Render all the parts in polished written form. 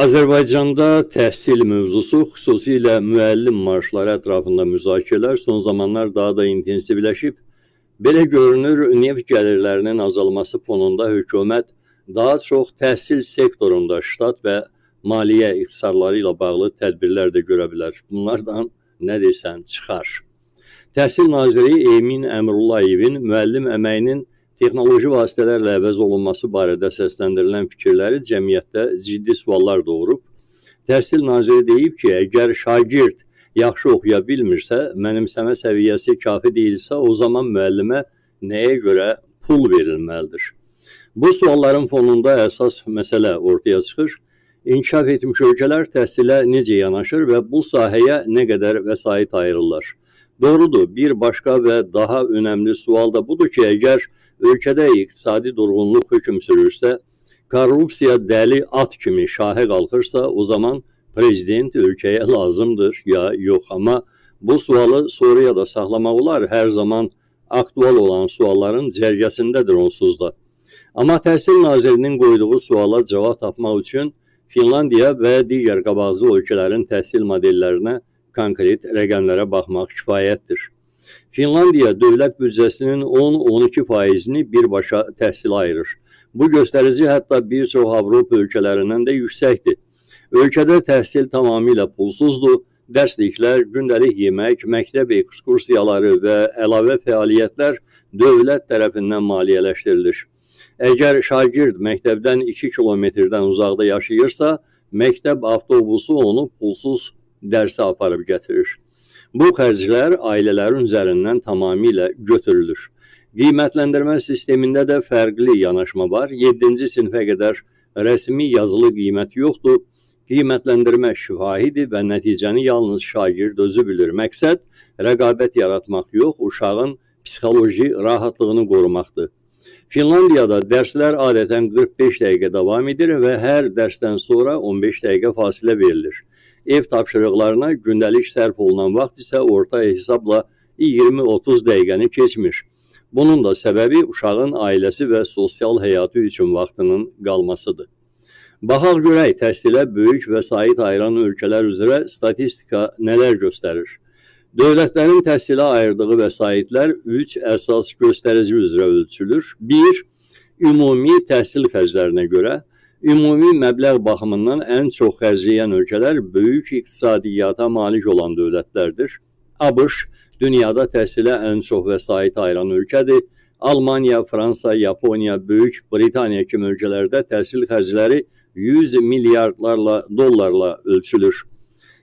Azərbaycanda təhsil mövzusu, xüsusilə müəllim maaşları ətrafında müzakirələr son zamanlar daha da intensivləşib. Belə görünür, neft gəlirlərinin azalması fonunda hökumət daha çox təhsil sektorunda ştat və maliyyə ixtisarları ilə bağlı tədbirlər də görə bilər. Bunlardan nə desən çıxar. Təhsil naziri Emin Əmrullayevin müəllim əməyinin texnoloji vasitələrlə əvəz olunması barədə səsləndirilən fikirləri cəmiyyətdə ciddi suallar doğurub. Təhsil naziri deyib ki, əgər şagird yaxşı oxuya bilmirsə, mənimsəmə səviyyəsi kafi deyilsə, o zaman müəllimə nəyə görə pul verilməlidir? Bu sualların fonunda əsas məsələ ortaya çıxır. İnkişaf etmiş ölkələr təhsilə necə yanaşır və bu sahəyə nə qədər vəsait ayırırlar? Doğrudur, bir başqa və daha önəmli sual da budur ki, əgər ölkədə iqtisadi durğunluq hökm sürürsə, korrupsiya dəli at kimi şahə qalxırsa, o zaman prezident ölkəyə lazımdır ya yox. Amma bu sualı soruya da saxlamaq olar, hər zaman aktual olan sualların cərgəsindədir onsuz da. Amma təhsil nazirinin qoyduğu suala cavab tapmaq üçün Finlandiya və digər qabaqcıl ölkələrin təhsil modellərinə konkret rəqəmlərə baxmaq kifayətdir. Finlandiya dövlət büdcəsinin 10-12%-ni birbaşa təhsilə ayırır. Bu göstərici hətta bir çox Avropa ölkələrindən də yüksəkdir. Ölkədə təhsil tamamilə pulsuzdur. Dərsliklər, gündəlik yemək, məktəb ekskursiyaları və əlavə fəaliyyətlər dövlət tərəfindən maliyyələşdirilir. Əgər şagird məktəbdən 2 kilometrdən uzaqda yaşayırsa, məktəb avtobusu onu pulsuz dərsə aparıb gətirir. Bu xərclər ailələrin üzərindən tamamilə götürülür. Qiymətləndirmə sistemində də fərqli yanaşma var. 7-ci sinifə qədər rəsmi yazılı qiymət yoxdur. Qiymətləndirmə şifahidir və nəticəni yalnız şagird özü bilir. Məqsəd rəqabət yaratmaq yox, uşağın psixoloji rahatlığını qorumaqdır. Finlandiyada dərslər adətən 45 dəqiqə davam edir və hər dərsdən sonra 15 dəqiqə fasilə verilir. Ev tapşırıqlarına gündəlik sərf olunan vaxt isə orta hesabla 20-30 dəqiqəni keçmir. Bunun da səbəbi uşağın ailəsi və sosial həyatı üçün vaxtının qalmasıdır. Baxaq görək, təhsilə böyük vəsait ayıran ölkələr üzrə statistika nələr göstərir? Dövlətlərin təhsilə ayırdığı vəsaitlər 3 əsas göstərici üzrə ölçülür. 1. Ümumi təhsil xərclərinə görə. Ümumi məbləğ baxımından ən çox xərcləyən ölkələr böyük iqtisadiyyata malik olan dövlətlərdir. ABŞ dünyada təhsilə ən çox vəsait ayıran ölkədir. Almaniya, Fransa, Yaponiya, Böyük Britaniya kimi ölkələrdə təhsil xərcləri 100 milyardlarla dollarla ölçülür.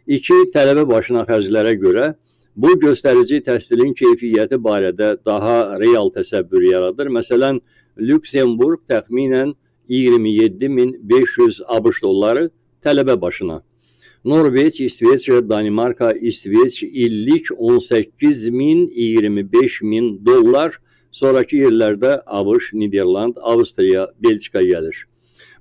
2. Tələbə başına xərclərə görə. Bu göstərici təhsilin keyfiyyəti barədə daha real təsəvvür yaradır. Məsələn, Lüksemburq təxminən 27.500 ABŞ dolları tələbə başına. Norveç, İsveç, Danimarka, İsveç illik 18.000, 25.000 dollar. Sonraki yerlərdə ABŞ, Niderland, Avstriya, Belçika gəlir.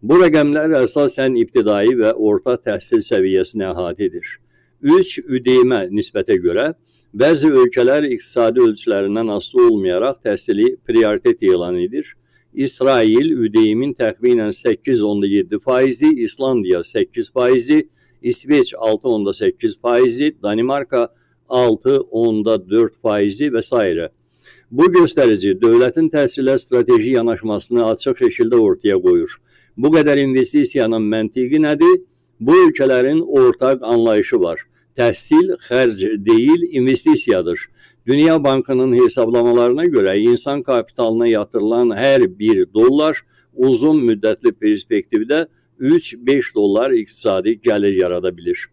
Bu rəqəmlər əsasən ibtidai və orta təhsil səviyyəsini əhatə edir. 3. Üdeyimə nisbətə görə bəzi ölkələr iqtisadi ölçülərindən asılı olmayaraq təhsili prioritet elan edir. İsrail üdeyimin təxminən 8.7%, İslandiya 8%, İsveç 6.8%, Danimarka 6.4% və s. Bu göstərici dövlətin təhsilə strateji yanaşmasını açıq şəkildə ortaya qoyur. Bu qədər investisiyanın məntiqi nədir? Bu ölkələrin ortaq anlayışı var. Təhsil xərc deyil, investisiyadır. Dünya Bankının hesablamalarına görə insan kapitalına yatırılan hər 1 dollar uzun müddətli perspektivdə 3-5 dollar iqtisadi gəlir yarada bilir.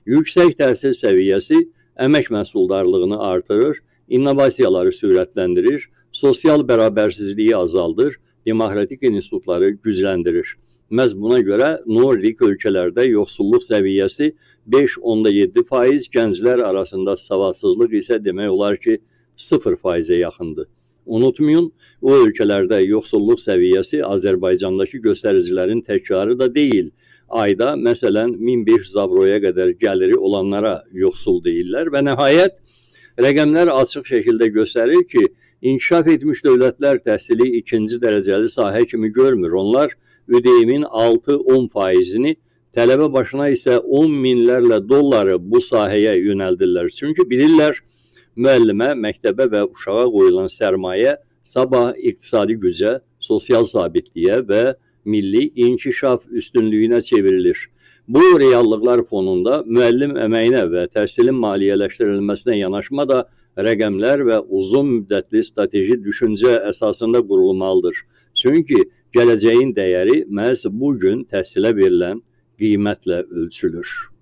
Yüksək təhsil səviyyəsi əmək məhsuldarlığını artırır, innovasiyaları sürətləndirir, sosial bərabərsizliyi azaldır, demokratik institutları gücləndirir. Məhz buna görə Nordik ölkələrdə yoxsulluq səviyyəsi 5.7%, gənclər arasında savadsızlıq isə demək olar ki 0%-ə yaxındır. Unutmayın, o ölkələrdə yoxsulluq səviyyəsi Azərbaycandakı göstəricilərin təkrarı da deyil. Ayda məsələn 1500 avroya qədər gəliri olanlara yoxsul deyirlər və nəhayət rəqəmlər açıq şəkildə göstərir ki, inkişaf etmiş dövlətlər təhsili ikinci dərəcəli sahə kimi görmür. Onlar ödeyimin 6-10%-ni tələbə başına isə 10 minlərlə dolları bu sahəyə yönəldirlər. Çünki bilirlər, müəllimə, məktəbə və uşağa qoyulan sərmayə sabah iqtisadi gücə, sosial sabitliyə və milli inkişaf üstünlüyünə çevrilir. Bu reallıqlar fonunda müəllim əməyinə və təhsilin maliyyələşdirilməsinə yanaşma da rəqəmlər və uzun müddətli strateji düşüncə əsasında qurulmalıdır. Çünki gələcəyin dəyəri məhz bu gün təhsilə verilən qiymətlə ölçülür.